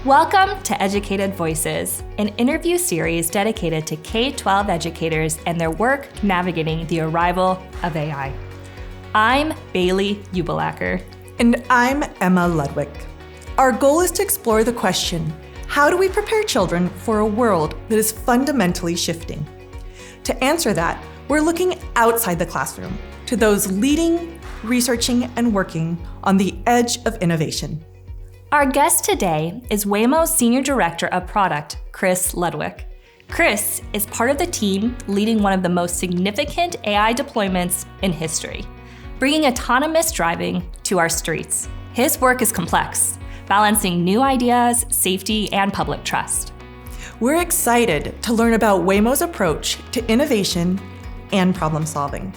Welcome to EducAIted Voices, an interview series dedicated to K-12 educators and their work navigating the arrival of AI. I'm Bailey Ubellacker. And I'm Emma Ludwick. Our goal is to explore the question, how do we prepare children for a world that is fundamentally shifting? To answer that, we're looking outside the classroom to those leading, researching, and working on the edge of innovation. Our guest today is Waymo's Senior Director of Product, Chris Ludwick. Chris is part of the team leading one of the most significant AI deployments in history, bringing autonomous driving to our streets. His work is complex, balancing new ideas, safety, and public trust. We're excited to learn about Waymo's approach to innovation and problem solving,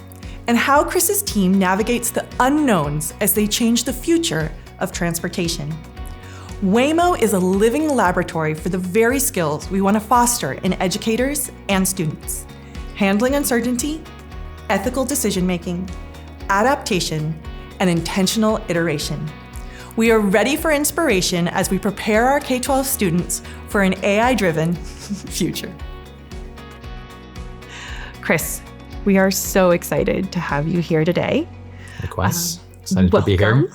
and how Chris's team navigates the unknowns as they change the future of transportation. Waymo is a living laboratory for the very skills we want to foster in educators and students: handling uncertainty, ethical decision-making, adaptation, and intentional iteration. We are ready for inspiration as we prepare our K-12 students for an AI-driven future. Chris, we are so excited to have you here today. Likewise. Excited to be here.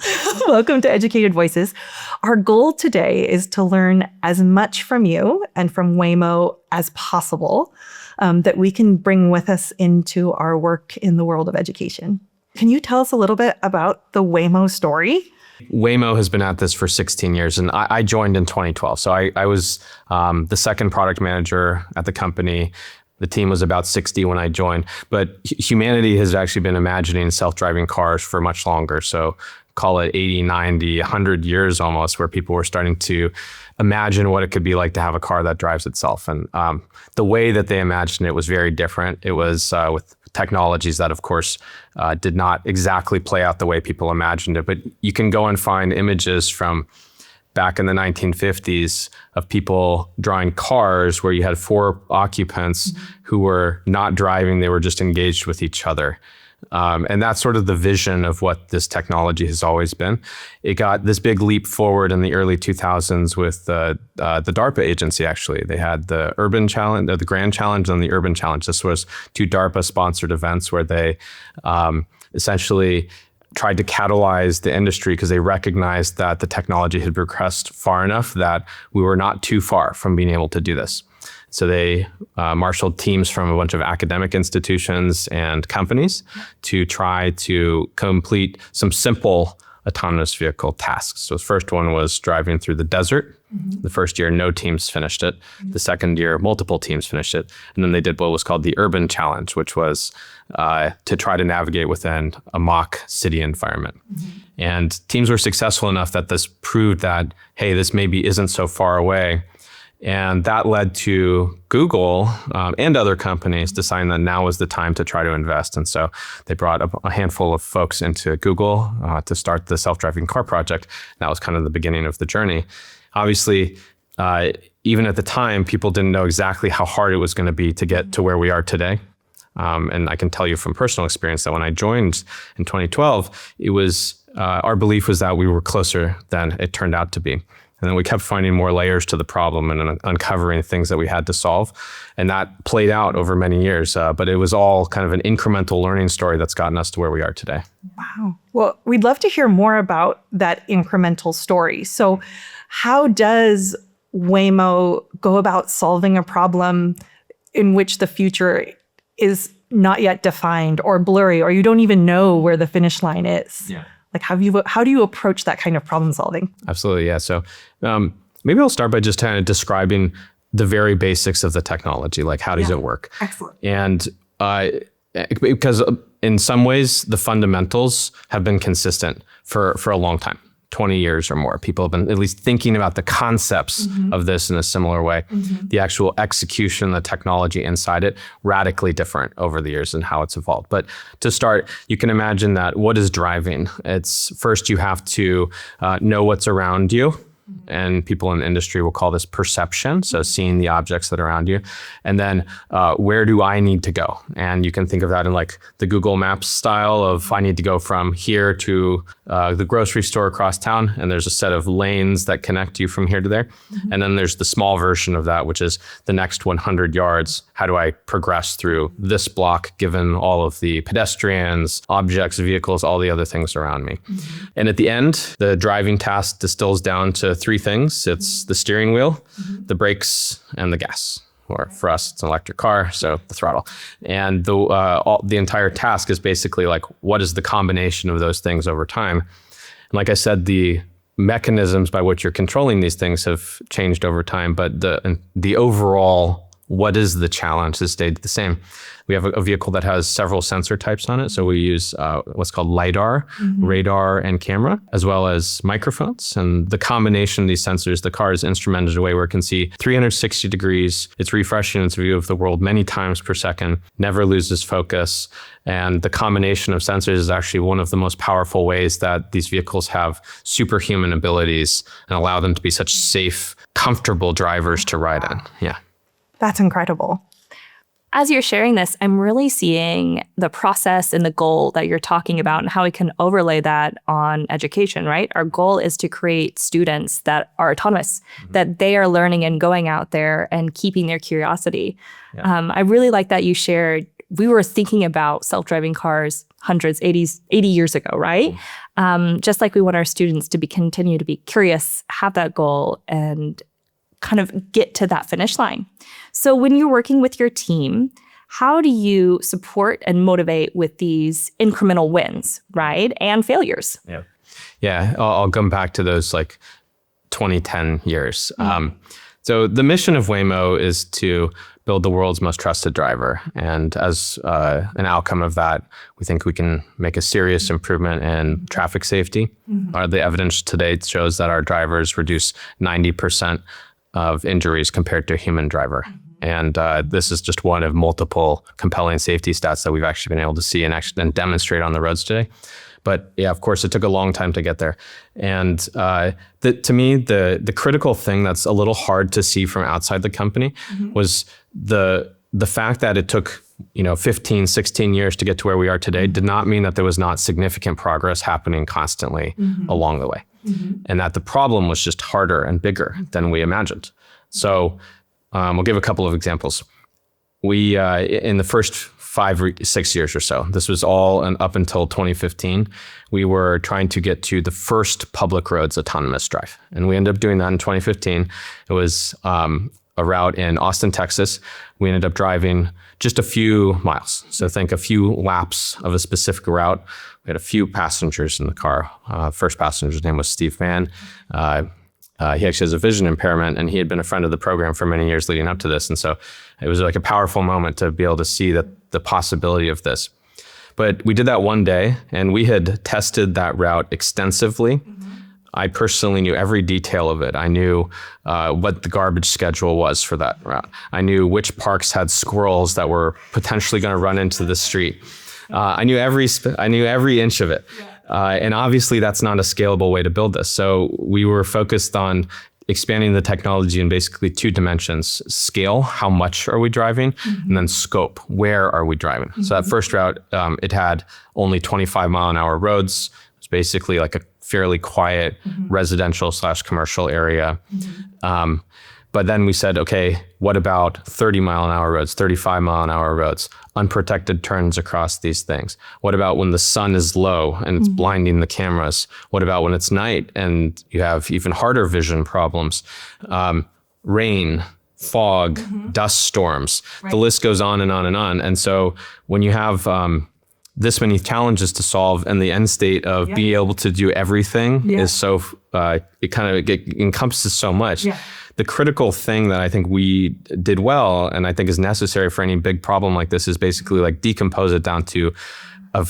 Welcome to EducAIted Voices. Our goal today is to learn as much from you and from Waymo as possible that we can bring with us into our work in the world of education. Can you tell us a little bit about the Waymo story? Waymo has been at this for 16 years, and I joined in 2012. So I was the second product manager at the company. The team was about 60 when I joined, but humanity has actually been imagining self-driving cars for much longer. So call it 80, 90, 100 years almost, where people were starting to imagine what it could be like to have a car that drives itself. And the way that they imagined it was very different. It was with technologies that, of course, did not exactly play out the way people imagined it. But you can go and find images from back in the 1950s of people drawing cars where you had 4 occupants who were not driving, they were just engaged with each other. And that's sort of the vision of what this technology has always been. It got this big leap forward in the early 2000s with the DARPA agency, actually. They had the Urban Challenge, the Grand Challenge and the Urban Challenge. This was 2 DARPA-sponsored events where they essentially tried to catalyze the industry because they recognized that the technology had progressed far enough that we were not too far from being able to do this. So they marshaled teams from a bunch of academic institutions and companies to try to complete some simple autonomous vehicle tasks. So the first one was driving through the desert. The first year, no teams finished it. The second year, multiple teams finished it. And then they did what was called the Urban Challenge, which was to try to navigate within a mock city environment. And teams were successful enough that this proved that, hey, this maybe isn't so far away. And that led to Google and other companies deciding that now was the time to try to invest. And so they brought a handful of folks into Google to start the self-driving car project. That was kind of the beginning of the journey. Obviously, even at the time, people didn't know exactly how hard it was going to be to get to where we are today. And I can tell you from personal experience that when I joined in 2012, it was our belief was that we were closer than it turned out to be. And then we kept finding more layers to the problem and uncovering things that we had to solve. And that played out over many years. But it was all kind of an incremental learning story that's gotten us to where we are today. Wow. Well, we'd love to hear more about that incremental story. So how does Waymo go about solving a problem in which the future is not yet defined or blurry, or you don't even know where the finish line is? Yeah. Like, how do you approach that kind of problem solving? Absolutely, yeah. So maybe I'll start by just kind of describing the very basics of the technology, like how does it work? Excellent. And because in some ways, the fundamentals have been consistent for a long time. 20 years or more. People have been at least thinking about the concepts of this in a similar way. The actual execution, the technology inside it, radically different over the years and how it's evolved. But to start, you can imagine that what is driving? It's first you have to know what's around you. And people in the industry will call this perception. So seeing the objects that are around you. And then where do I need to go? And you can think of that in like the Google Maps style of I need to go from here to the grocery store across town. And there's a set of lanes that connect you from here to there. And then there's the small version of that, which is the next 100 yards. How do I progress through this block given all of the pedestrians, objects, vehicles, all the other things around me? And at the end, the driving task distills down to three things. It's the steering wheel, the brakes, and the gas. Or for us, it's an electric car, so the throttle. And the entire task is basically like, what is the combination of those things over time? And like I said, the mechanisms by which you're controlling these things have changed over time, but the overall, what is the challenge, has stayed the same. We have a vehicle that has several sensor types on it. So we use what's called LiDAR, radar, and camera, as well as microphones. And the combination of these sensors, the car is instrumented in a way where it can see 360 degrees. It's refreshing its view of the world many times per second, never loses focus. And the combination of sensors is actually one of the most powerful ways that these vehicles have superhuman abilities and allow them to be such safe, comfortable drivers to ride in. Yeah. That's incredible. As you're sharing this, I'm really seeing the process and the goal that you're talking about and how we can overlay that on education, right? Our goal is to create students that are autonomous, that they are learning and going out there and keeping their curiosity. Yeah. I really like that you shared, we were thinking about self-driving cars 80 years ago, right? Just like we want our students to continue to be curious, have that goal, and kind of get to that finish line. So when you're working with your team, how do you support and motivate with these incremental wins, right? And failures? Yeah. I'll come back to those like 2010 years. So the mission of Waymo is to build the world's most trusted driver. And as an outcome of that, we think we can make a serious improvement in traffic safety. The evidence today shows that our drivers reduce 90% of injuries compared to a human driver. And this is just one of multiple compelling safety stats that we've actually been able to see and demonstrate on the roads today. But yeah, of course, it took a long time to get there. And to me, the critical thing that's a little hard to see from outside the company was the fact that it took 15, 16 years to get to where we are today did not mean that there was not significant progress happening constantly along the way. And that the problem was just harder and bigger than we imagined. So we'll give a couple of examples. We, in the first 5 or 6 years or so, this was all up until 2015, we were trying to get to the first public roads autonomous drive. And we ended up doing that in 2015. It was a route in Austin, Texas. We ended up driving just a few miles. So think a few laps of a specific route. We had a few passengers in the car. First passenger's name was Steve Mann. He actually has a vision impairment, and he had been a friend of the program for many years leading up to this. And so it was like a powerful moment to be able to see the possibility of this. But we did that one day, and we had tested that route extensively. I personally knew every detail of it. I knew what the garbage schedule was for that route. I knew which parks had squirrels that were potentially going to run into the street. I knew every inch of it. And obviously that's not a scalable way to build this. So we were focused on expanding the technology in basically 2 dimensions: scale, how much are we driving, and then scope, where are we driving? So that first route, it had only 25-mile-an-hour roads. It's basically like a fairly quiet residential/commercial area. But then we said, okay, what about 30-mile-an-hour roads, 35-mile-an-hour roads, unprotected turns across these things? What about when the sun is low and it's blinding the cameras? What about when it's night and you have even harder vision problems? Rain, fog, dust storms. Right. The list goes on and on and on. And so when you have this many challenges to solve, and the end state of being able to do everything is so, it encompasses so much. Yeah. The critical thing that I think we did well, and I think is necessary for any big problem like this, is basically like decompose it down to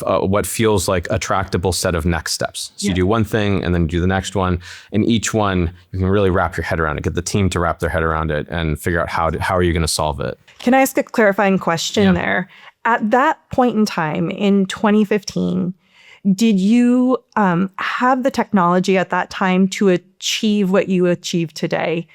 what feels like a tractable set of next steps. So you do one thing and then you do the next one, and each one you can really wrap your head around it, get the team to wrap their head around it and figure out how are you going to solve it. Can I ask a clarifying question there? At that point in time in 2015, did you have the technology at that time to achieve what you achieve today?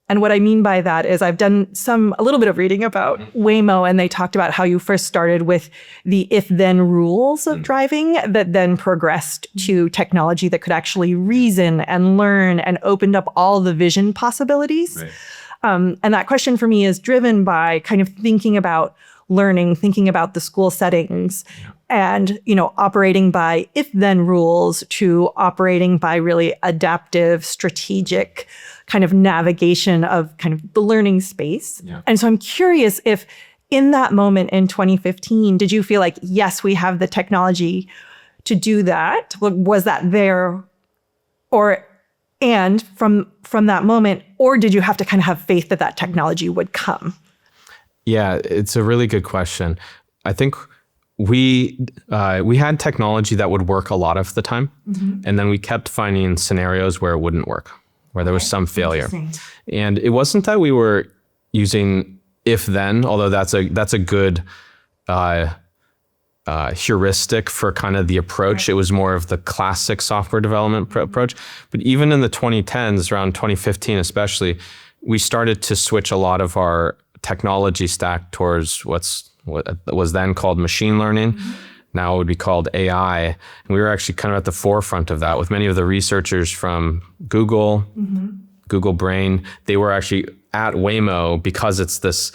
And what I mean by that is I've done a little bit of reading about Waymo, and they talked about how you first started with the if-then rules of driving that then progressed to technology that could actually reason and learn and opened up all the vision possibilities. Right. And that question for me is driven by kind of thinking about learning, thinking about the school settings, and, operating by if-then rules to operating by really adaptive, strategic kind of navigation of kind of the learning space. Yeah. And so I'm curious if in that moment in 2015, did you feel like, yes, we have the technology to do that? Was that there? And from that moment, or did you have to kind of have faith that that technology would come? Yeah, it's a really good question. I think we had technology that would work a lot of the time, and then we kept finding scenarios where it wouldn't work, where there was some failure. And it wasn't that we were using if-then, although that's a good heuristic for kind of the approach. Right. It was more of the classic software development approach. But even in the 2010s, around 2015 especially, we started to switch a lot of our technology stack towards what was then called machine learning. Now it would be called AI. And we were actually kind of at the forefront of that with many of the researchers from Google, Google Brain. They were actually at Waymo because it's this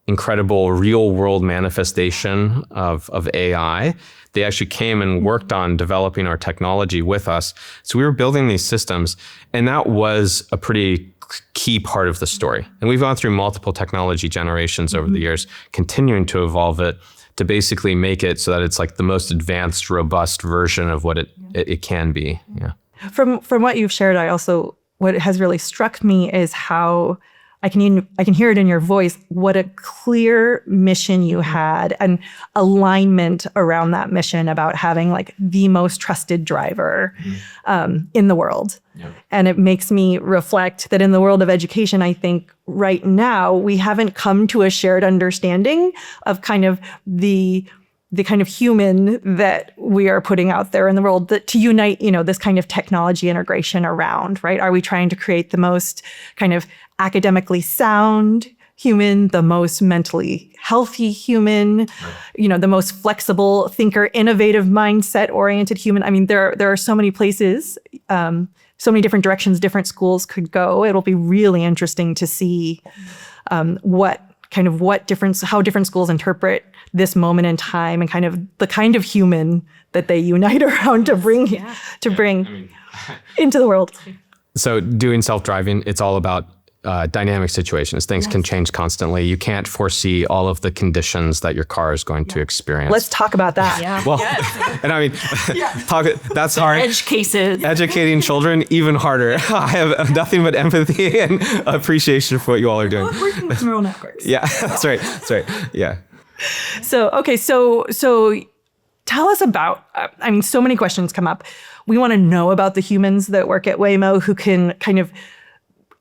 incredible real world manifestation of AI. They actually came and worked on developing our technology with us. So we were building these systems, and that was a pretty key part of the story. And we've gone through multiple technology generations over the years, continuing to evolve it to basically make it so that it's like the most advanced, robust version of what it can be. Yeah. From what you've shared, what has really struck me is how I can hear it in your voice, what a clear mission you had and alignment around that mission about having like the most trusted driver in the world. Yeah. And it makes me reflect that in the world of education, I think right now we haven't come to a shared understanding of kind of the kind of human that we are putting out there in the world that to unite, this kind of technology integration around, right? Are we trying to create the most kind of academically sound human, the most mentally healthy human, the most flexible thinker, innovative mindset oriented human? I mean, there are so many places, so many different directions different schools could go. It'll be really interesting to see how different schools interpret this moment in time and kind of the kind of human that they unite around to bring into the world. So doing self-driving, it's all about dynamic situations. Things can change constantly. You can't foresee all of the conditions that your car is going to experience. Let's talk about that. Yeah. Well, and I mean, that's hard. Edge cases. Educating children, even harder. I have nothing but empathy and appreciation for what you all are doing. Working with neural networks. Yeah, that's right. Yeah. So tell us about, so many questions come up. We want to know about the humans that work at Waymo who can kind of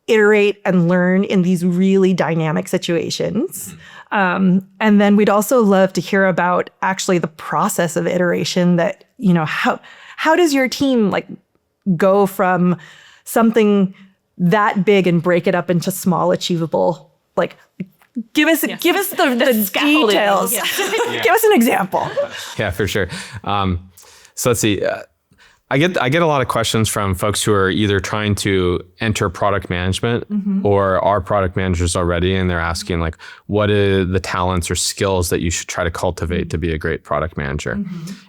iterate and learn in these really dynamic situations. And then we'd also love to hear about actually the process of iteration that, how does your team like go from something that big and break it up into small, achievable, like give us the details. Yeah. Give us an example. Yeah, for sure. So let's see. I get a lot of questions from folks who are either trying to enter product management or are product managers already, and they're asking like, what are the talents or skills that you should try to cultivate to be a great product manager?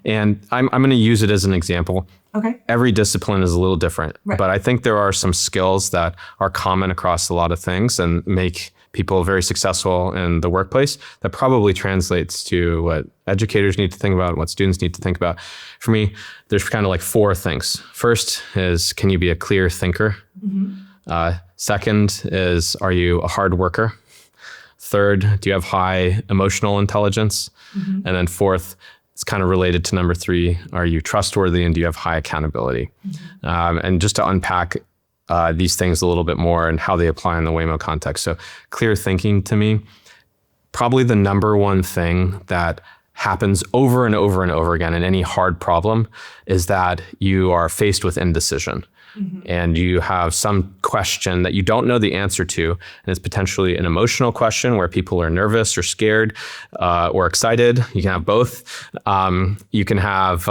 And I'm going to use it as an example. Okay. Every discipline is a little different, but I think there are some skills that are common across a lot of things and make people very successful in the workplace that probably translates to what educators need to think about, what students need to think about. For me, there's kind of like four things. First is, can you be a clear thinker? Second is, are you a hard worker? Third, do you have high emotional intelligence? And then fourth, it's kind of related to number three, are you trustworthy and do you have high accountability? And just to unpack these things a little bit more and how they apply in the Waymo context. So clear thinking to me, probably the number one thing that happens over and over and over again in any hard problem is that you are faced with indecision. And you have some question that you don't know the answer to, and it's potentially an emotional question where people are nervous or scared or excited. You can have both. You can have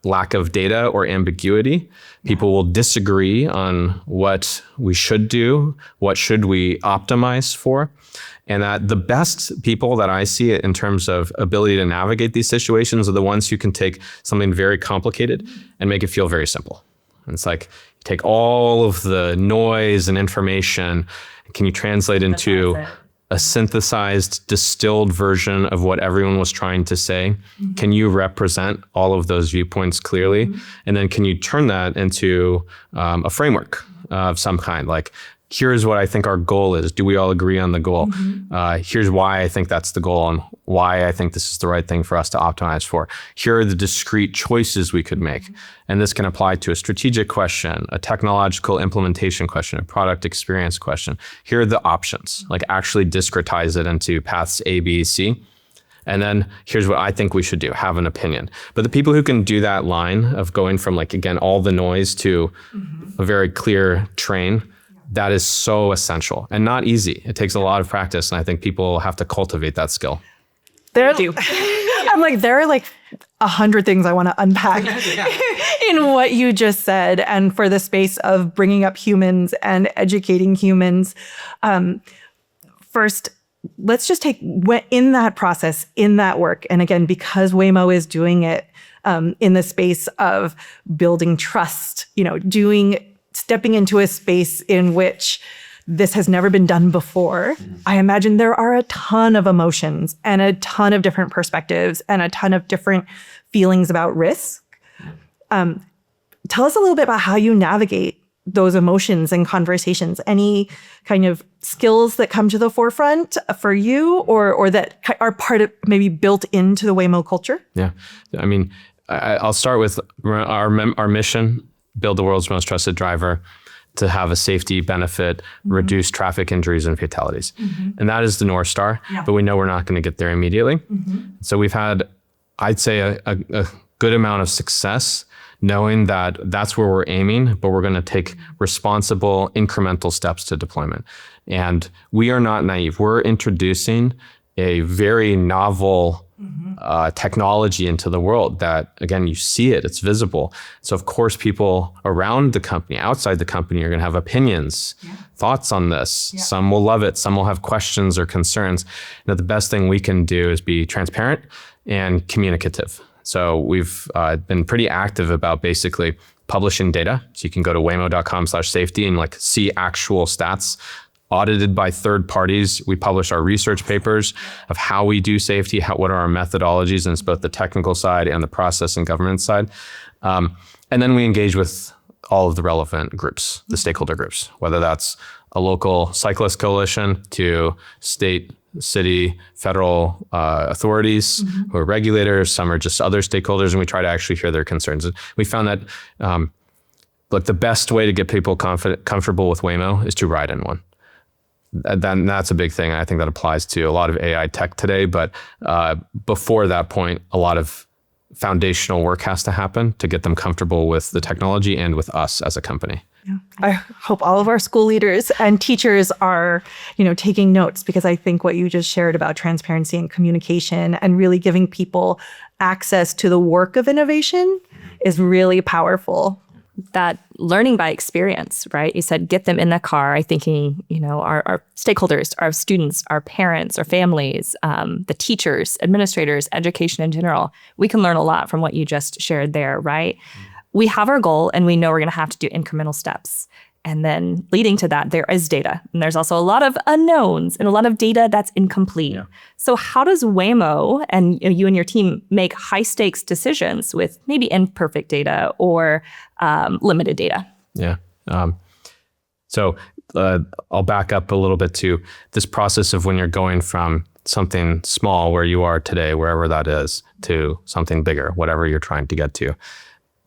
lack of data or ambiguity. People will disagree on what we should do, what should we optimize for. And that the best people that I see in terms of ability to navigate these situations are the ones who can take something very complicated and make it feel very simple. And it's like, you take all of the noise and information, can you translate into a synthesized, distilled version of what everyone was trying to say? Can you represent all of those viewpoints clearly? And then can you turn that into a framework of some kind? Like, here's what I think our goal is. Do we all agree on the goal? Here's why I think that's the goal and why I think this is the right thing for us to optimize for. Here are the discrete choices we could make. And this can apply to a strategic question, a technological implementation question, a product experience question. Here are the options, like actually discretize it into paths A, B, C. And then here's what I think we should do, have an opinion. But the people who can do that line of going from, like, again, all the noise to a very clear train, that is so essential and not easy. It takes a lot of practice, and I think people have to cultivate that skill. I'm like, there are like 100 things I want to unpack in what you just said, and for the space of bringing up humans and educating humans. First, let's just take in that process, in that work, and again, because Waymo is doing it in the space of building trust, stepping into a space in which this has never been done before. I imagine there are a ton of emotions and a ton of different perspectives and a ton of different feelings about risk. Tell us a little bit about how you navigate those emotions and conversations. Any kind of skills that come to the forefront for you or that are part of maybe built into the Waymo culture? Yeah. I mean, I'll start with our mission: build the world's most trusted driver to have a safety benefit, reduce traffic injuries and fatalities. And that is the North Star, but we know we're not going to get there immediately. So we've had, I'd say, a good amount of success knowing that that's where we're aiming, but we're going to take responsible incremental steps to deployment. And we are not naive. We're introducing a very novel technology into the world that, again, you see it, it's visible. So of course, people around the company, outside the company, are going to have opinions, thoughts on this. Some will love it. Some will have questions or concerns. The best thing we can do is be transparent and communicative. So we've been pretty active about basically publishing data. So you can go to waymo.com/safety and see actual stats audited by third parties. We publish our research papers of how we do safety, what are our methodologies, and it's both the technical side and the process and governance side. And then we engage with all of the relevant groups, the stakeholder groups, whether that's a local cyclist coalition to state, city, federal authorities who are regulators. Some are just other stakeholders, and we try to actually hear their concerns. And we found that the best way to get people comfortable with Waymo is to ride in one. Then that's a big thing. I think that applies to a lot of AI tech today. But before that point, a lot of foundational work has to happen to get them comfortable with the technology and with us as a company. Yeah. I hope all of our school leaders and teachers are, taking notes, because I think what you just shared about transparency and communication and really giving people access to the work of innovation is really powerful. That learning by experience, right? You said get them in the car. I'm thinking, our stakeholders, our students, our parents, our families, the teachers, administrators, education in general. We can learn a lot from what you just shared there, right? We have our goal and we know we're going to have to do incremental steps. And then leading to that, there is data. And there's also a lot of unknowns and a lot of data that's incomplete. Yeah. So how does Waymo and you and your team make high stakes decisions with maybe imperfect data or limited data? Yeah. So I'll back up a little bit to this process of when you're going from something small where you are today, wherever that is, to something bigger, whatever you're trying to get to.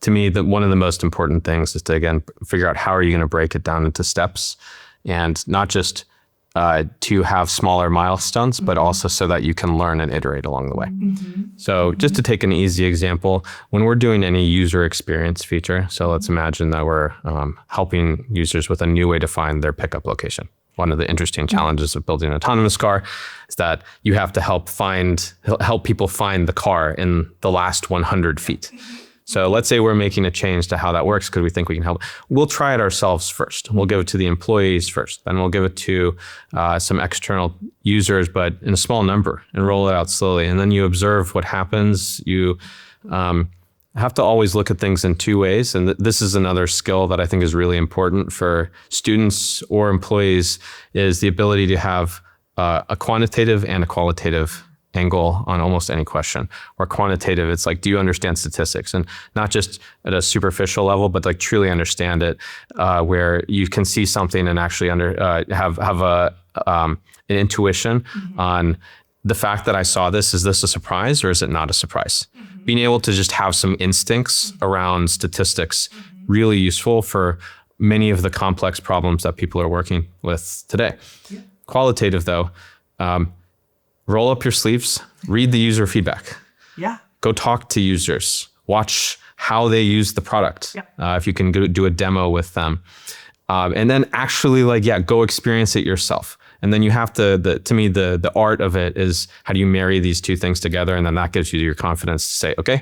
To me, one of the most important things is to, again, figure out how are you going to break it down into steps and not just to have smaller milestones, but also so that you can learn and iterate along the way. So just to take an easy example, when we're doing any user experience feature, so let's imagine that we're helping users with a new way to find their pickup location. One of the interesting challenges of building an autonomous car is that you have to help people find the car in the last 100 feet. So let's say we're making a change to how that works because we think we can help. We'll try it ourselves first. We'll give it to the employees first. Then we'll give it to some external users, but in a small number, and roll it out slowly. And then you observe what happens. You have to always look at things in two ways. And this is another skill that I think is really important for students or employees, is the ability to have a quantitative and a qualitative angle on almost any question. Or quantitative, it's like, do you understand statistics? And not just at a superficial level, but like truly understand it, where you can see something and actually have an intuition on the fact that I saw this. Is this a surprise or is it not a surprise? Being able to just have some instincts around statistics, really useful for many of the complex problems that people are working with today. Qualitative though, roll up your sleeves, read the user feedback. Go talk to users, watch how they use the product. If you can do a demo with them. And then actually go experience it yourself. And then you have to me, the art of it is how do you marry these two things together? And then that gives you your confidence to say, okay,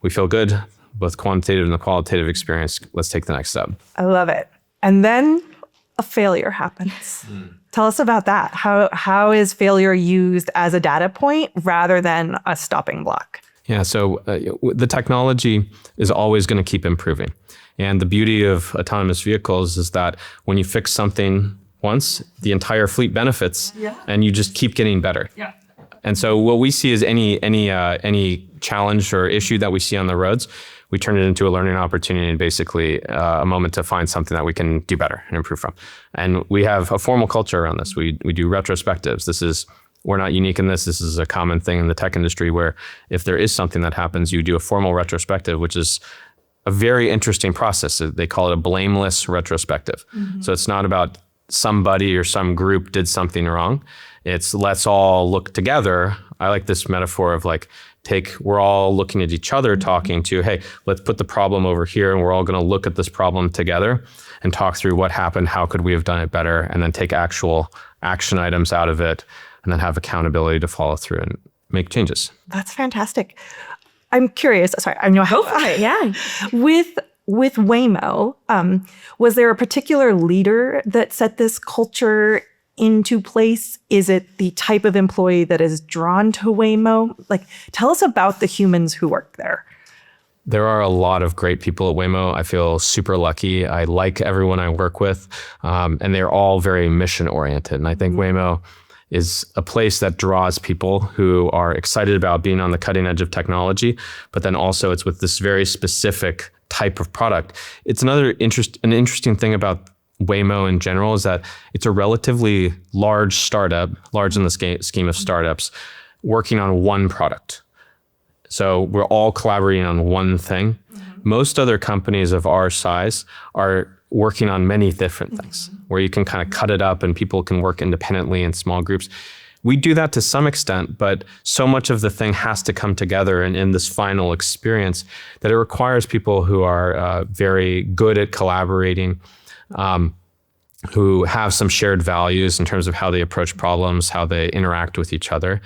we feel good, both quantitative and the qualitative experience. Let's take the next step. I love it. And then a failure happens. Tell us about that. How is failure used as a data point rather than a stopping block? Yeah, so the technology is always going to keep improving. And the beauty of autonomous vehicles is that when you fix something once, the entire fleet benefits, and you just keep getting better. And so what we see is any challenge or issue that we see on the roads, we turn it into a learning opportunity and basically a moment to find something that we can do better and improve from. And we have a formal culture around this. We do retrospectives. We're not unique in this. This is a common thing in the tech industry where if there is something that happens, you do a formal retrospective, which is a very interesting process. They call it a blameless retrospective. So it's not about somebody or some group did something wrong. It's let's all look together. I like this metaphor of we're all looking at each other, talking to, hey, let's put the problem over here and we're all gonna look at this problem together and talk through what happened, how could we have done it better, and then take actual action items out of it and then have accountability to follow through and make changes. That's fantastic. I'm curious, sorry, I know how. Go for it, yeah. With Waymo, was there a particular leader that set this culture into place? Is it the type of employee that is drawn to Waymo? Tell us about the humans who work there. There are a lot of great people at Waymo. I feel super lucky. I like everyone I work with, and they're all very mission oriented. And I think Waymo is a place that draws people who are excited about being on the cutting edge of technology, but then also it's with this very specific type of product. It's an interesting thing about Waymo in general is that it's a relatively large startup, large in the scheme of startups, working on one product. So we're all collaborating on one thing. Most other companies of our size are working on many different things where you can kind of cut it up and people can work independently in small groups. We do that to some extent, but so much of the thing has to come together and in this final experience that it requires people who are very good at collaborating, who have some shared values in terms of how they approach problems, how they interact with each other.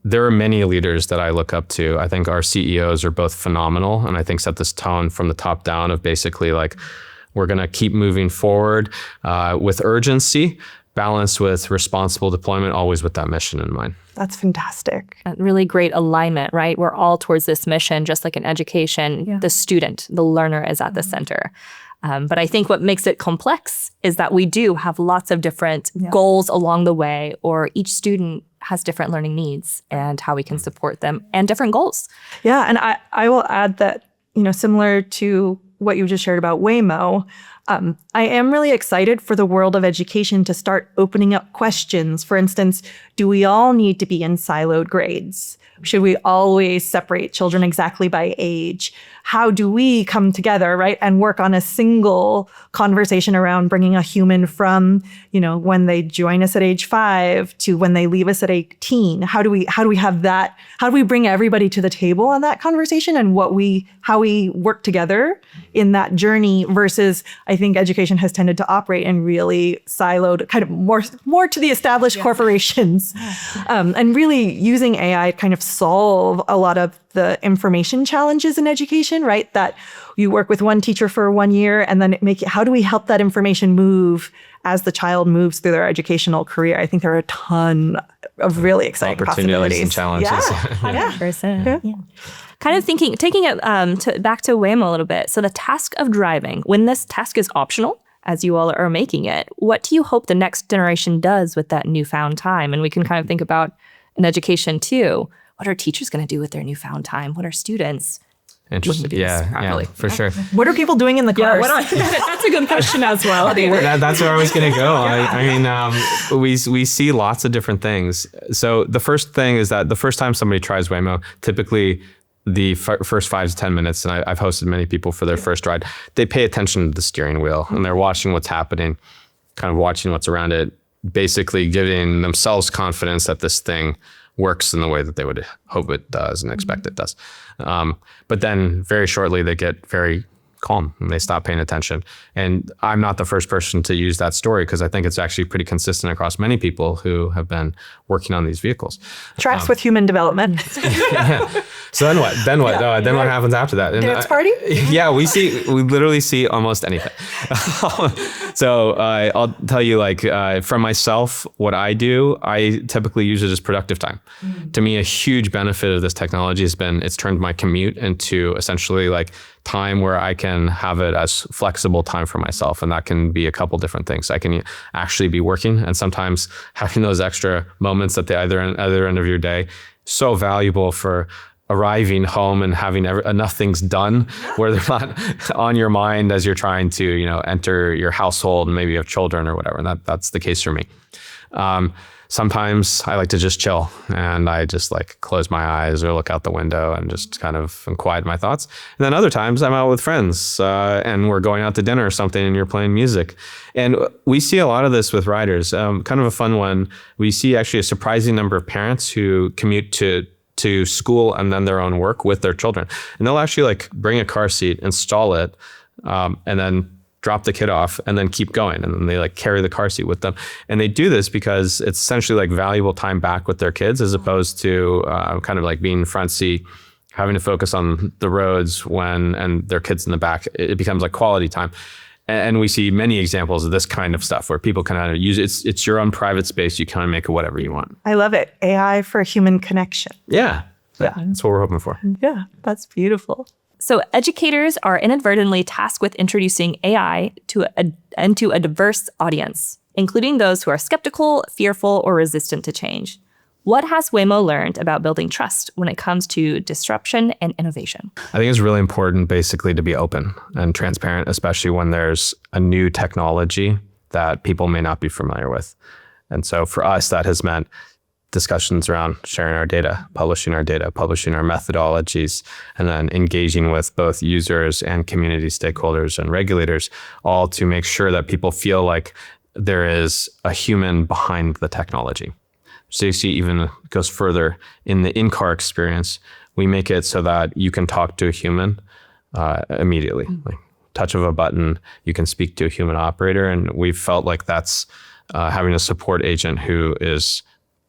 There are many leaders that I look up to. I think our CEOs are both phenomenal and I think set this tone from the top down of basically we're gonna keep moving forward with urgency, balanced with responsible deployment, always with that mission in mind. That's fantastic. A really great alignment, right? We're all towards this mission, just like in education, the student, the learner is at the center. But I think what makes it complex is that we do have lots of different goals along the way, or each student has different learning needs and how we can support them and different goals. Yeah, and I will add that, similar to what you just shared about Waymo, I am really excited for the world of education to start opening up questions. For instance, do we all need to be in siloed grades? Should we always separate children exactly by age? How do we come together, right, and work on a single conversation around bringing a human from, when they join us at age 5 to when they leave us at 18? How do we have that? How do we bring everybody to the table on that conversation and how we work together in that journey versus I think education has tended to operate in really siloed, kind of more to the established corporations, and really using AI to kind of solve a lot of the information challenges in education, right? That you work with one teacher for 1 year and then how do we help that information move as the child moves through their educational career? I think there are a ton of really exciting opportunities and challenges. Yeah. 100%. Yeah. Kind of taking it back to Waymo a little bit. So the task of driving, when this task is optional, as you all are making it, what do you hope the next generation does with that newfound time? And we can kind of think about in education too. What are teachers going to do with their newfound time? What are students? Interesting. Yeah, for sure. What are people doing in the cars? That's a good question as well. That's where I was going to go. I mean, we see lots of different things. So the first thing is that the first time somebody tries Waymo, typically the first 5 to 10 minutes, and I've hosted many people for their first ride, they pay attention to the steering wheel and they're watching what's happening, kind of watching what's around it, basically giving themselves confidence that this thing works in the way that they would hope it does and expect it does. But then very shortly they get very calm and they stop paying attention. And I'm not the first person to use that story because I think it's actually pretty consistent across many people who have been working on these vehicles. Tracks with human development. So then what? Then what happens after that? Dance party? Yeah, we literally see almost anything. So I'll tell you, from myself, what I do, I typically use it as productive time. To me, a huge benefit of this technology has been it's turned my commute into essentially time where I can have it as flexible time for myself. And that can be a couple different things. I can actually be working, and sometimes having those extra moments at the other end of your day, so valuable for arriving home and having enough things done where they're not on your mind as you're trying to, enter your household and maybe you have children or whatever. And that's the case for me. Sometimes I like to just chill and I just close my eyes or look out the window and just kind of quiet my thoughts. And then other times I'm out with friends and we're going out to dinner or something and you're playing music. And we see a lot of this with riders. Kind of a fun one. We see actually a surprising number of parents who commute to school and then their own work with their children. And they'll actually bring a car seat, install it, and then drop the kid off and then keep going. And then they carry the car seat with them. And they do this because it's essentially valuable time back with their kids as opposed to kind of being front seat, having to focus on the roads and their kids in the back. It becomes quality time. And we see many examples of this kind of stuff where people kind of use it. It's your own private space. You kind of make it whatever you want. I love it. AI for human connection. Yeah. That's what we're hoping for. Yeah, that's beautiful. So educators are inadvertently tasked with introducing AI to a diverse audience, including those who are skeptical, fearful, or resistant to change. What has Waymo learned about building trust when it comes to disruption and innovation? I think it's really important basically to be open and transparent, especially when there's a new technology that people may not be familiar with. And so for us, that has meant discussions around sharing our data, publishing our methodologies, and then engaging with both users and community stakeholders and regulators, all to make sure that people feel like there is a human behind the technology. So you see, even goes further in the in-car experience, we make it so that you can talk to a human immediately. Touch of a button, you can speak to a human operator. And we've felt like that's having a support agent who is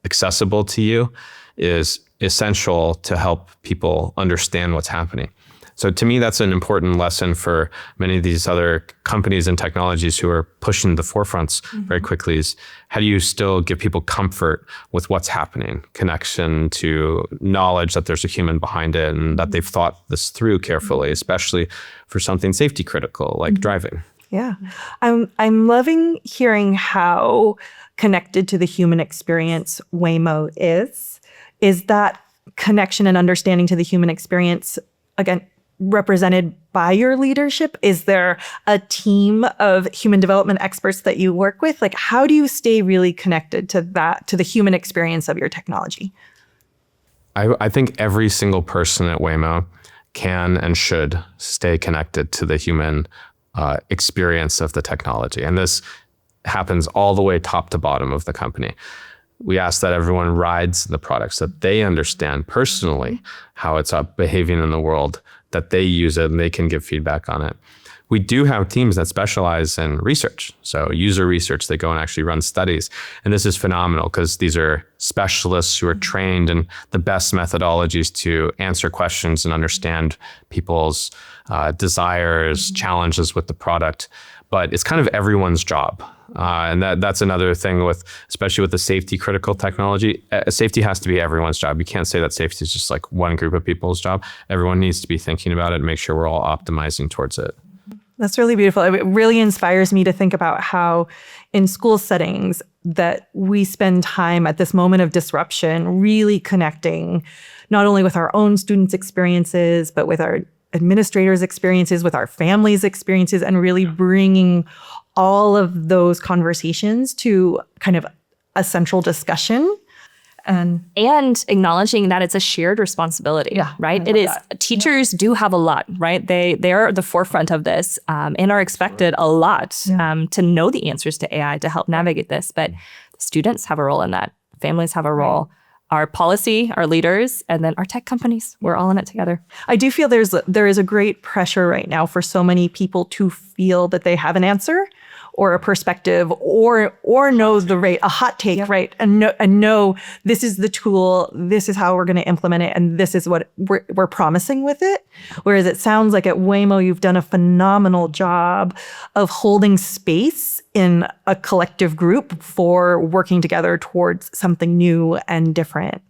accessible to you is essential to help people understand what's happening. So to me, that's an important lesson for many of these other companies and technologies who are pushing the forefronts very quickly is how do you still give people comfort with what's happening, connection to knowledge that there's a human behind it and that they've thought this through carefully, especially for something safety critical like driving. Yeah. I'm loving hearing how connected to the human experience Waymo is that connection and understanding to the human experience, again, represented by your leadership? Is there a team of human development experts that you work with? Like, how do you stay really connected to the human experience of your technology? I think every single person at Waymo can and should stay connected to the human experience of the technology. And this happens all the way top to bottom of the company. We ask that everyone rides the products, that they understand personally how it's behaving in the world, that they use it and they can give feedback on it. We do have teams that specialize in research. So user research, they go and actually run studies. And this is phenomenal because these are specialists who are trained in the best methodologies to answer questions and understand people's desires, challenges with the product. But it's kind of everyone's job. And that's another thing especially with the safety critical technology. Safety has to be everyone's job. You can't say that safety is just like one group of people's job. Everyone needs to be thinking about it and make sure we're all optimizing towards it. That's really beautiful. It really inspires me to think about how in school settings that we spend time at this moment of disruption, really connecting not only with our own students' experiences, but with our administrators' experiences, with our families' experiences, and really bringing all of those conversations to kind of a central discussion. And acknowledging that it's a shared responsibility, right? It is. That. Teachers do have a lot, right? They are at the forefront of this and are expected a lot to know the answers to AI to help navigate this. But students have a role in that. Families have a role. Our policy, our leaders, and then our tech companies. We're all in it together. I do feel there is a great pressure right now for so many people to feel that they have an answer or a perspective or know a hot take, right? And know this is the tool, this is how we're going to implement it, and this is what we're promising with it. Whereas it sounds like at Waymo, you've done a phenomenal job of holding space in a collective group for working together towards something new and different.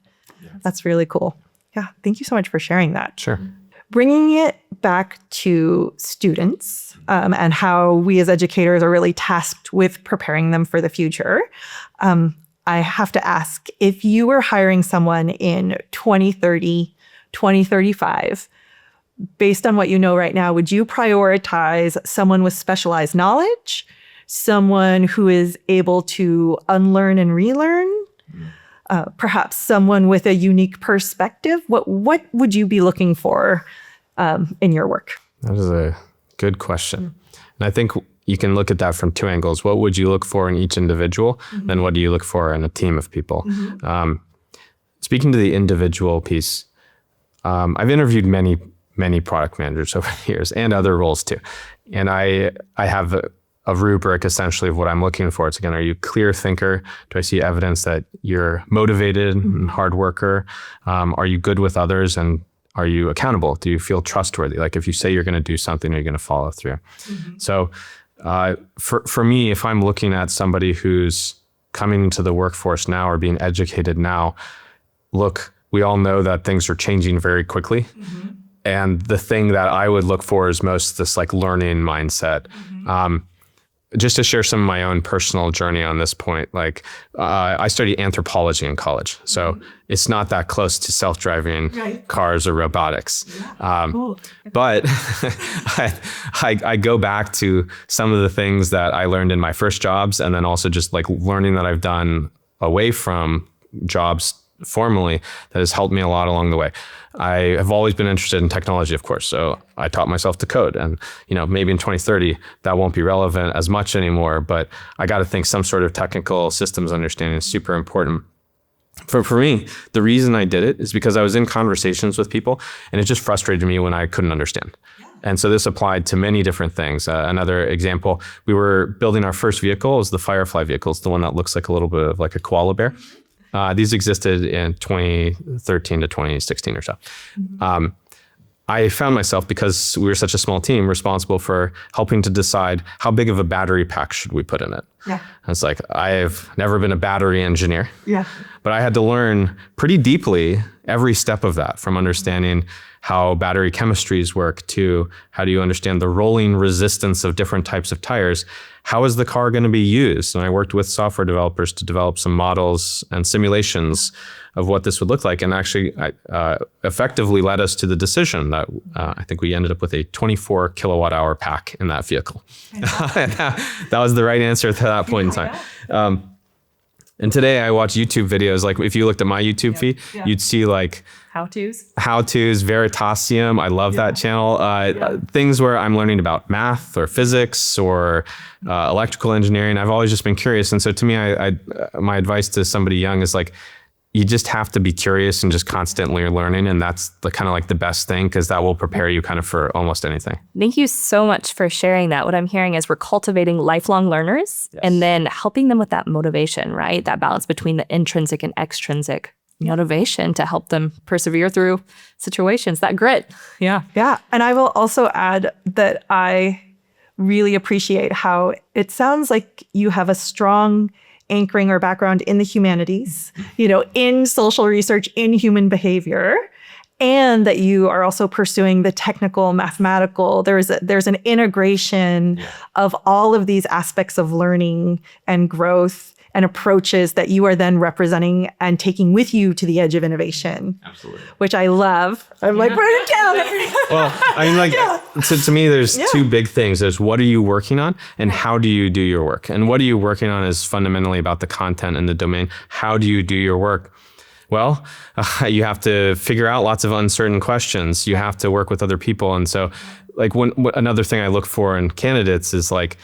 Yes. That's really cool. Yeah, thank you so much for sharing that. Sure. Bringing it back to students and how we as educators are really tasked with preparing them for the future, I have to ask, if you were hiring someone in 2030, 2035, based on what you know right now, would you prioritize someone with specialized knowledge, someone who is able to unlearn and relearn? Perhaps someone with a unique perspective? What would you be looking for in your work? That is a good question. And I think you can look at that from two angles. What would you look for in each individual? Then what do you look for in a team of people? Speaking to the individual piece, I've interviewed many product managers over the years and other roles too. And I have a rubric essentially of what I'm looking for. It's again, are you a clear thinker? Do I see evidence that you're motivated and hard worker? Are you good with others? And are you accountable? Do you feel trustworthy? Like if you say you're going to do something, are you going to follow through? So for me, if I'm looking at somebody who's coming into the workforce now or being educated now, look, we all know that things are changing very quickly. And the thing that I would look for is most this like learning mindset. Just to share some of my own personal journey on this point, like I studied anthropology in college. So it's not that close to self-driving cars or robotics. Cool. But I go back to some of the things that I learned in my first jobs, and then also just like learning that I've done away from jobs formally that has helped me a lot along the way. I have always been interested in technology, of course. So I taught myself to code, and maybe in 2030 that won't be relevant as much anymore, but I got to think some sort of technical systems understanding is super important. For me, the reason I did it is because I was in conversations with people and it just frustrated me when I couldn't understand. And so this applied to many different things. Another example, we were building our first vehicle. It was the Firefly vehicle. It's the one that looks like a little bit of like a koala bear. These existed in 2013 to 2016 or so. I found myself, because we were such a small team, responsible for helping to decide how big of a battery pack should we put in it. Yeah. I was like, I've never been a battery engineer. Yeah. But I had to learn pretty deeply every step of that, from understanding how battery chemistries work to how do you understand the rolling resistance of different types of tires. How is the car going to be used? And I worked with software developers to develop some models and simulations of what this would look like. And actually effectively led us to the decision that I think we ended up with a 24 kilowatt hour pack in that vehicle. That was the right answer to that point in time. And today I watch YouTube videos. Like if you looked at my YouTube feed, you'd see like How-tos, Veritasium. I love that channel. Things where I'm learning about math or physics or electrical engineering. I've always just been curious. And so to me, my advice to somebody young is like, you just have to be curious and just constantly learning. And that's the kind of like the best thing, because that will prepare you kind of for almost anything. Thank you so much for sharing that. What I'm hearing is we're cultivating lifelong learners and then helping them with that motivation, right? That balance between the intrinsic and extrinsic motivation to help them persevere through situations, that grit. Yeah. Yeah. And I will also add that I really appreciate how it sounds like you have a strong anchoring or background in the humanities, in social research, in human behavior, and that you are also pursuing the technical, mathematical. There's an integration of all of these aspects of learning and growth and approaches that you are then representing and taking with you to the edge of innovation. Absolutely. Which I love. I'm like, write it down. Well, I mean, so to me, there's two big things. There's what are you working on and how do you do your work? And what are you working on is fundamentally about the content and the domain. How do you do your work? Well, you have to figure out lots of uncertain questions. You have to work with other people. And so like another thing I look for in candidates is like,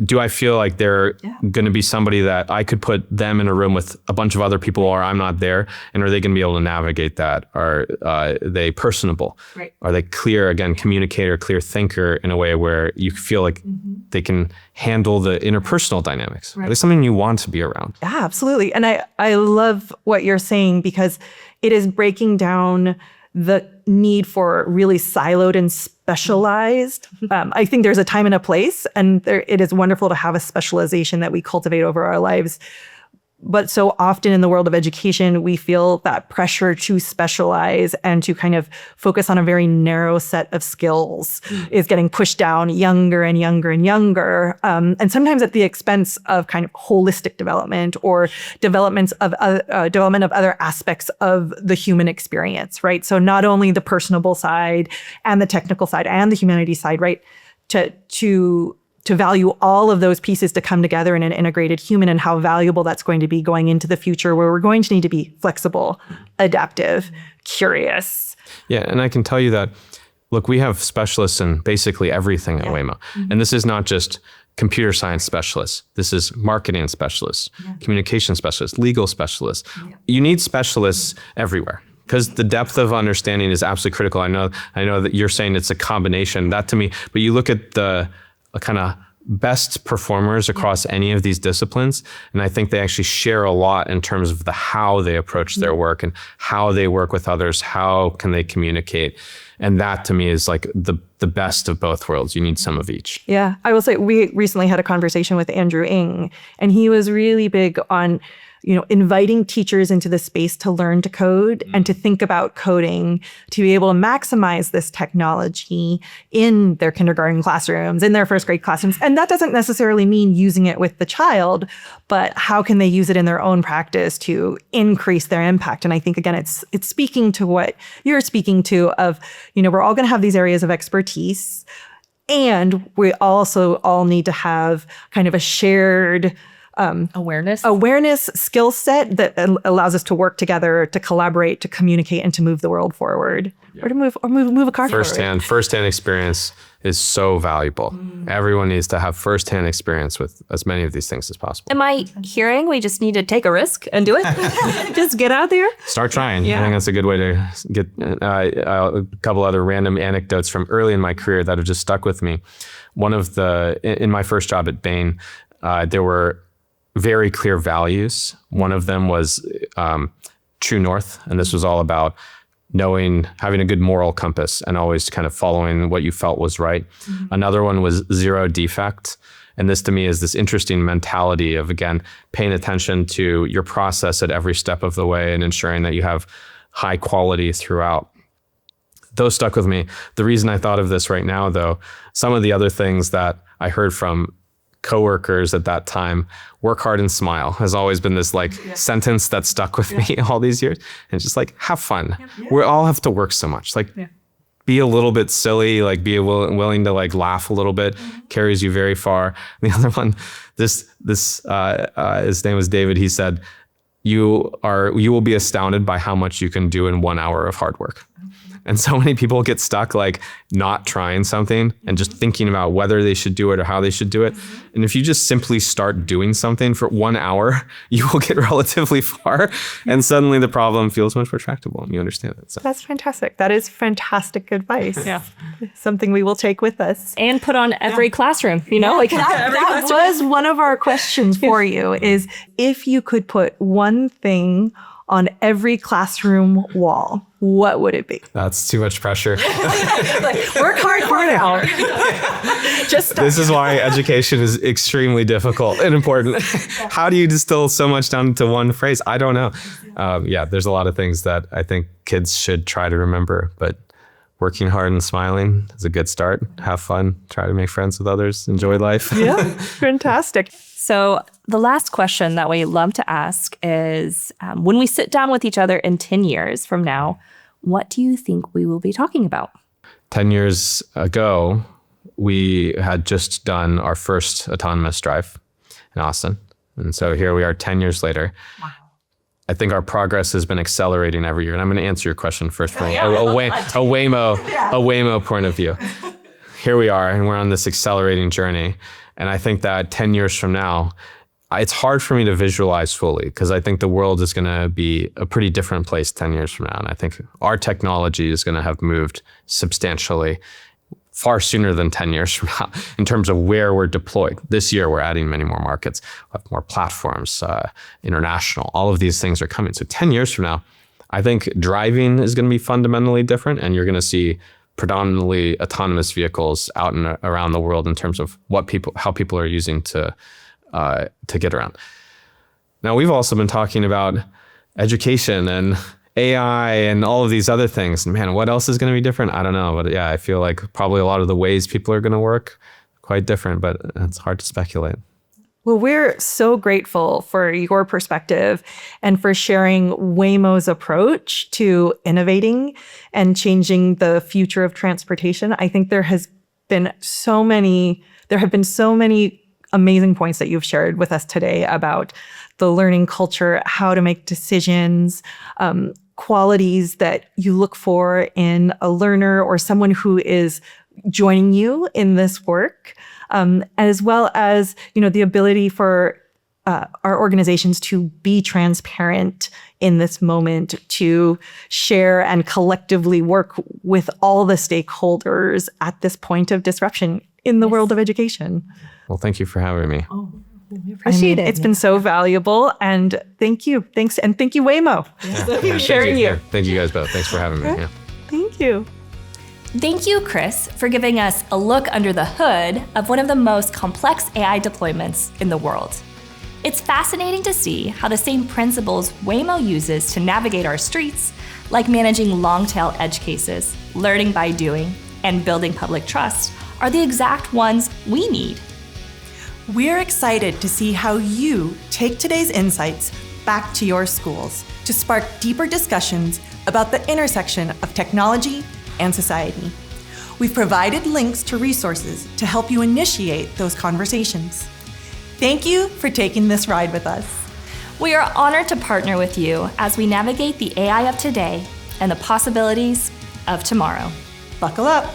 do I feel like they're going to be somebody that I could put them in a room with a bunch of other people, or I'm not there? And are they going to be able to navigate that? Are they personable? Right. Are they clear, again, communicator, clear thinker in a way where you feel like they can handle the interpersonal dynamics? Right. Are they something you want to be around? Yeah, absolutely. And I love what you're saying, because it is breaking down the need for really siloed and specialized. I think there's a time and a place, and it is wonderful to have a specialization that we cultivate over our lives. But so often in the world of education, we feel that pressure to specialize and to kind of focus on a very narrow set of skills is getting pushed down younger and younger and younger. And sometimes at the expense of kind of holistic development or development of other aspects of the human experience, right? So not only the personable side and the technical side and the humanities side, right? To value all of those pieces to come together in an integrated human, and how valuable that's going to be going into the future, where we're going to need to be flexible, adaptive, curious. Yeah, and I can tell you that, look, we have specialists in basically everything at Waymo. And this is not just computer science specialists. This is marketing specialists, communication specialists, legal specialists. You need specialists everywhere, because the depth of understanding is absolutely critical. I know that you're saying it's a combination, that to me, but you look at the kind of best performers across any of these disciplines, and I think they actually share a lot in terms of the how they approach their work and how they work with others, how can they communicate. And that to me is like the best of both worlds. You need some of each. Yeah, I will say we recently had a conversation with Andrew Ng, and he was really big on inviting teachers into the space to learn to code and to think about coding, to be able to maximize this technology in their kindergarten classrooms, in their first grade classrooms. And that doesn't necessarily mean using it with the child, but how can they use it in their own practice to increase their impact? And I think, again, it's speaking to what you're speaking to of, we're all going to have these areas of expertise, and we also all need to have kind of a shared awareness skill set that allows us to work together, to collaborate, to communicate, and to move the world forward, or to move a car forward. Firsthand experience is so valuable. Everyone needs to have firsthand experience with as many of these things as possible. Am I hearing we just need to take a risk and do it? Just get out there. Start trying. I think that's a good way to get a couple other random anecdotes from early in my career that have just stuck with me. In my first job at Bain, there were very clear values. One of them was true north, and this was all about having a good moral compass and always kind of following what you felt was right. Another one was zero defect. And this to me is this interesting mentality of, again, paying attention to your process at every step of the way and ensuring that you have high quality throughout. Those stuck with me. The reason I thought of this right now, though, some of the other things that I heard from coworkers at that time, work hard and smile, has always been this sentence that stuck with me all these years. And it's just like, have fun. We all have to work so much. Be a little bit silly, be willing to laugh a little bit, carries you very far. The other one, his name was David. He said, you will be astounded by how much you can do in 1 hour of hard work. And so many people get stuck not trying something and just thinking about whether they should do it or how they should do it. And if you just simply start doing something for 1 hour, you will get relatively far. And suddenly the problem feels much more tractable and you understand it. So. That's fantastic. That is fantastic advice. Yeah. Something we will take with us. And put on every classroom, That was one of our questions for you is if you could put one thing on every classroom wall, what would it be? That's too much pressure. Work hard for an hour. This is why education is extremely difficult and important. How do you distill so much down to one phrase? I don't know. There's a lot of things that I think kids should try to remember, but working hard and smiling is a good start. Have fun, try to make friends with others, enjoy life. Yeah, fantastic. So the last question that we love to ask is, when we sit down with each other in 10 years from now, what do you think we will be talking about? 10 years ago, we had just done our first autonomous drive in Austin. And so here we are 10 years later. Wow. I think our progress has been accelerating every year. And I'm going to answer your question first from a Waymo point of view. Here we are, and we're on this accelerating journey. And I think that 10 years from now, it's hard for me to visualize fully because I think the world is going to be a pretty different place 10 years from now. And I think our technology is going to have moved substantially far sooner than 10 years from now in terms of where we're deployed. This year, we're adding many more markets, we have more platforms, international, all of these things are coming. So 10 years from now, I think driving is going to be fundamentally different, and you're going to see predominantly autonomous vehicles out and around the world in terms of how people are using to get around. Now, we've also been talking about education and AI and all of these other things. Man, what else is going to be different? I don't know. But I feel like probably a lot of the ways people are going to work quite different, but it's hard to speculate. Well, we're so grateful for your perspective and for sharing Waymo's approach to innovating and changing the future of transportation. I think there have been so many amazing points that you've shared with us today about the learning culture, how to make decisions, qualities that you look for in a learner or someone who is joining you in this work. As well as, the ability for our organizations to be transparent in this moment, to share and collectively work with all the stakeholders at this point of disruption in the world of education. Well, thank you for having me. Oh, we appreciate it. It's been so valuable, and thank you. Thanks, and thank you, Waymo, for sharing you. Thank you guys both. Thanks for having me. Yeah. Thank you. Thank you, Chris, for giving us a look under the hood of one of the most complex AI deployments in the world. It's fascinating to see how the same principles Waymo uses to navigate our streets, like managing long-tail edge cases, learning by doing, and building public trust, are the exact ones we need. We're excited to see how you take today's insights back to your schools to spark deeper discussions about the intersection of technology and society. We've provided links to resources to help you initiate those conversations. Thank you for taking this ride with us. We are honored to partner with you as we navigate the AI of today and the possibilities of tomorrow. Buckle up.